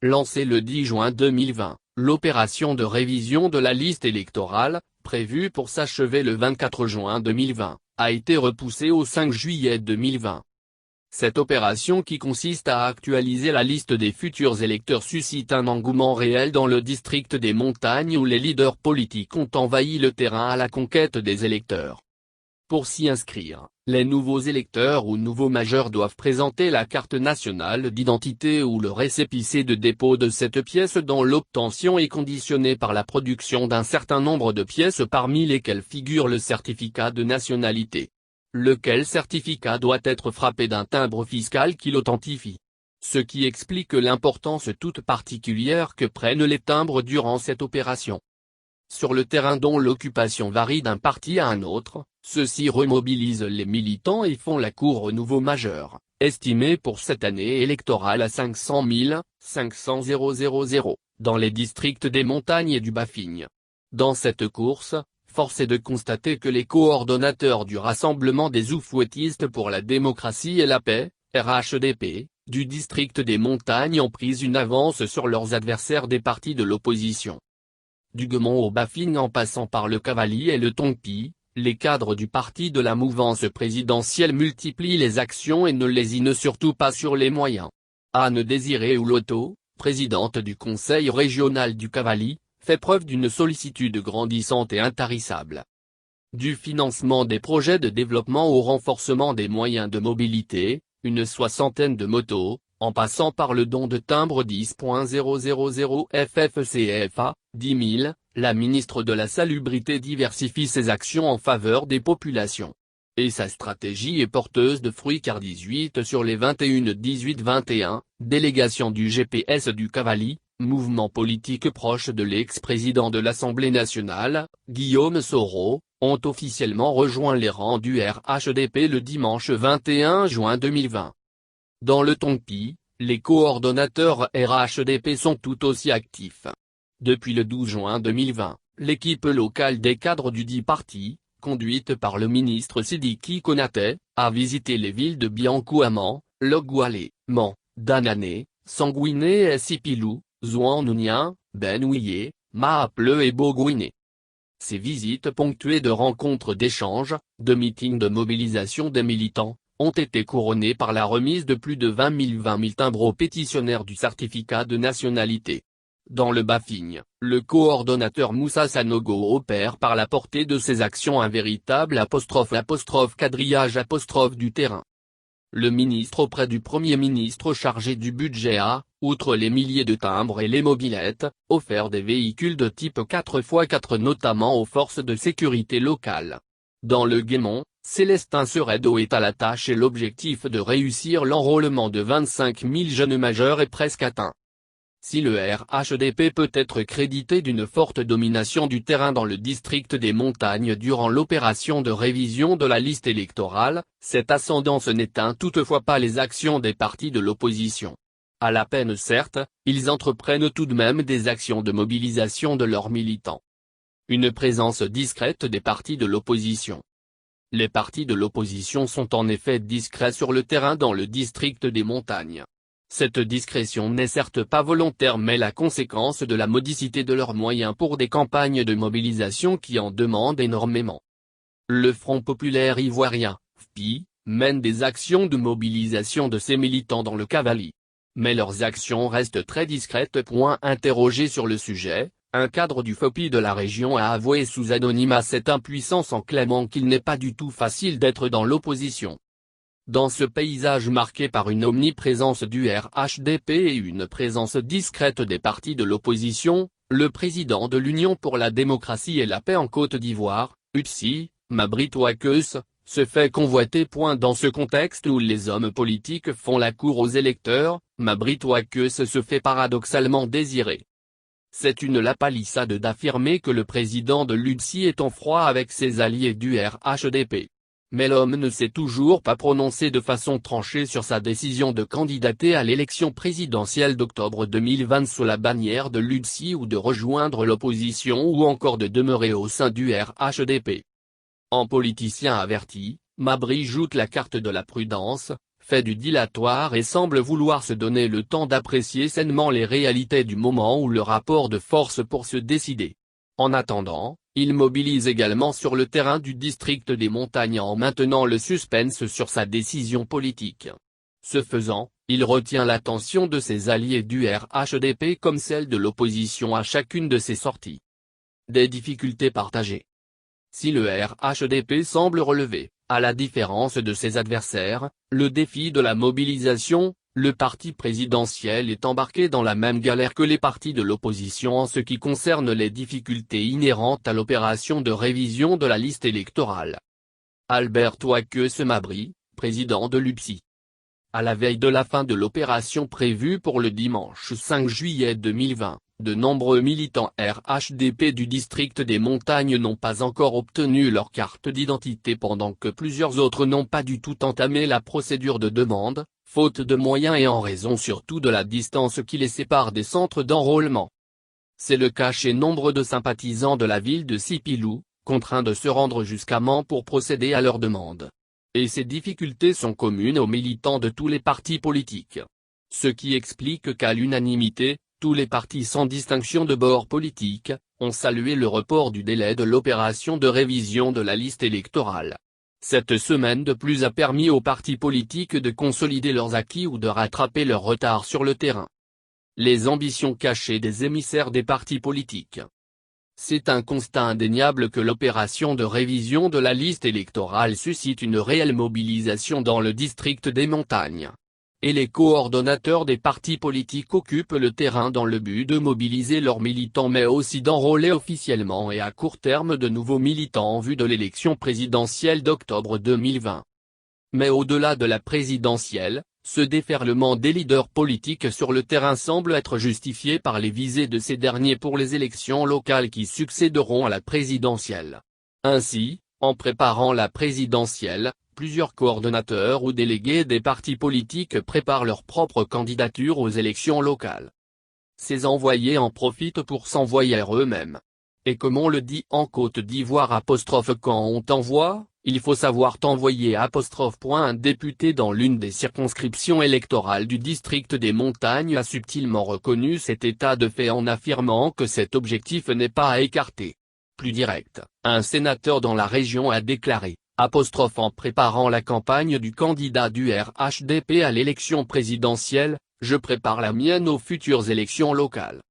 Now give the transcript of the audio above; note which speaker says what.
Speaker 1: Lancée le 10 juin 2020, l'opération de révision de la liste électorale, prévue pour s'achever le 24 juin 2020, a été repoussée au 5 juillet 2020. Cette opération qui consiste à actualiser la liste des futurs électeurs suscite un engouement réel dans le district des montagnes où les leaders politiques ont envahi le terrain à la conquête des électeurs. Pour s'y inscrire, les nouveaux électeurs ou nouveaux majeurs doivent présenter la carte nationale d'identité ou le récépissé de dépôt de cette pièce dont l'obtention est conditionnée par la production d'un certain nombre de pièces parmi lesquelles figure le certificat de nationalité. Lequel certificat doit être frappé d'un timbre fiscal qui l'authentifie. Ce qui explique l'importance toute particulière que prennent les timbres durant cette opération. Sur le terrain dont l'occupation varie d'un parti à un autre, ceux-ci remobilisent les militants et font la cour aux nouveaux majeurs, estimés pour cette année électorale à 500 000, dans les districts des montagnes et du Bafing. Dans cette course, force est de constater que les coordonnateurs du Rassemblement des Oufouettistes pour la démocratie et la paix, RHDP, du district des montagnes ont pris une avance sur leurs adversaires des partis de l'opposition. Du Guémont au Bafing en passant par le Cavally et le Tongpi, les cadres du parti de la mouvance présidentielle multiplient les actions et ne lésinent surtout pas sur les moyens. Anne Désirée Ouloto, présidente du conseil régional du Cavally, fait preuve d'une sollicitude grandissante et intarissable. Du financement des projets de développement au renforcement des moyens de mobilité, une soixantaine de motos, en passant par le don de timbres 10.000 FFCFA, 10 000, la ministre de la Salubrité diversifie ses actions en faveur des populations. Et sa stratégie est porteuse de fruits car 18 sur les 21 délégations du GPS du Cavally, mouvement politique proche de l'ex-président de l'Assemblée nationale, Guillaume Soro, ont officiellement rejoint les rangs du RHDP le dimanche 21 juin 2020. Dans le Tongpi, les coordonnateurs RHDP sont tout aussi actifs. Depuis le 12 juin 2020, l'équipe locale des cadres du dit parti, conduite par le ministre Sidiki Konaté, a visité les villes de Biancouaman, Logoualé, Man, Danané, Sanguiné et Sipilou, Zouanounien, Benouillé, Maapleu et Bogouiné. Ces visites ponctuées de rencontres d'échanges, de meetings de mobilisation des militants, ont été couronnées par la remise de plus de 20 000 timbres aux pétitionnaires du certificat de nationalité. Dans le Bafing, le coordonnateur Moussa Sanogo opère par la portée de ses actions un véritable quadrillage du terrain. Le ministre auprès du Premier ministre chargé du budget a, outre les milliers de timbres et les mobylettes, offert des véhicules de type 4x4 notamment aux forces de sécurité locales. Dans le Guémont, Célestin Seredo est à la tâche et l'objectif de réussir l'enrôlement de 25 000 jeunes majeurs est presque atteint. Si le RHDP peut être crédité d'une forte domination du terrain dans le district des montagnes durant l'opération de révision de la liste électorale, cette ascendance n'éteint toutefois pas les actions des partis de l'opposition. À la peine certes, ils entreprennent tout de même des actions de mobilisation de leurs militants. Une présence discrète des partis de l'opposition. Les partis de l'opposition sont en effet discrets sur le terrain dans le district des montagnes. Cette discrétion n'est certes pas volontaire mais la conséquence de la modicité de leurs moyens pour des campagnes de mobilisation qui en demandent énormément. Le Front populaire ivoirien, FPI, mène des actions de mobilisation de ses militants dans le Cavally. Mais leurs actions restent très discrètes. Interrogé sur le sujet, un cadre du FPI de la région a avoué sous anonymat cette impuissance en clamant qu'il n'est pas du tout facile d'être dans l'opposition. Dans ce paysage marqué par une omniprésence du RHDP et une présence discrète des partis de l'opposition, le président de l'Union pour la démocratie et la paix en Côte d'Ivoire, UTSI, Mabry Touakeus, se fait convoiter. Dans ce contexte où les hommes politiques font la cour aux électeurs, Mabry Touakeus se fait paradoxalement désirer. C'est une lapalissade d'affirmer que le président de l'UTSI est en froid avec ses alliés du RHDP. Mais l'homme ne s'est toujours pas prononcé de façon tranchée sur sa décision de candidater à l'élection présidentielle d'octobre 2020 sous la bannière de l'UTSI ou de rejoindre l'opposition ou encore de demeurer au sein du RHDP. En politicien averti, Mabry joue la carte de la prudence, fait du dilatoire et semble vouloir se donner le temps d'apprécier sainement les réalités du moment ou le rapport de force pour se décider. En attendant, il mobilise également sur le terrain du district des Montagnes en maintenant le suspense sur sa décision politique. Ce faisant, il retient l'attention de ses alliés du RHDP comme celle de l'opposition à chacune de ses sorties. Des difficultés partagées. Si le RHDP semble relever, à la différence de ses adversaires, le défi de la mobilisation, le parti présidentiel est embarqué dans la même galère que les partis de l'opposition en ce qui concerne les difficultés inhérentes à l'opération de révision de la liste électorale. Alberto Aquese-Mabry, président de l'UPSI. À la veille de la fin de l'opération prévue pour le dimanche 5 juillet 2020, de nombreux militants RHDP du district des Montagnes n'ont pas encore obtenu leur carte d'identité pendant que plusieurs autres n'ont pas du tout entamé la procédure de demande, faute de moyens et en raison surtout de la distance qui les sépare des centres d'enrôlement. C'est le cas chez nombre de sympathisants de la ville de Sipilou, contraints de se rendre jusqu'à Mans pour procéder à leur demande. Et ces difficultés sont communes aux militants de tous les partis politiques. Ce qui explique qu'à l'unanimité, tous les partis sans distinction de bord politique, ont salué le report du délai de l'opération de révision de la liste électorale. Cette semaine de plus a permis aux partis politiques de consolider leurs acquis ou de rattraper leur retard sur le terrain. Les ambitions cachées des émissaires des partis politiques. C'est un constat indéniable que l'opération de révision de la liste électorale suscite une réelle mobilisation dans le district des Montagnes. Et les coordonnateurs des partis politiques occupent le terrain dans le but de mobiliser leurs militants mais aussi d'enrôler officiellement et à court terme de nouveaux militants en vue de l'élection présidentielle d'octobre 2020. Mais au-delà de la présidentielle, ce déferlement des leaders politiques sur le terrain semble être justifié par les visées de ces derniers pour les élections locales qui succéderont à la présidentielle. Ainsi, en préparant la présidentielle, plusieurs coordonnateurs ou délégués des partis politiques préparent leur propre candidature aux élections locales. Ces envoyés en profitent pour s'envoyer eux-mêmes. Et comme on le dit en Côte d'Ivoire quand on t'envoie, il faut savoir t'envoyer Un député dans l'une des circonscriptions électorales du district des Montagnes a subtilement reconnu cet état de fait en affirmant que cet objectif n'est pas à écarter. Plus direct, un sénateur dans la région a déclaré, en préparant la campagne du candidat du RHDP à l'élection présidentielle, je prépare la mienne aux futures élections locales.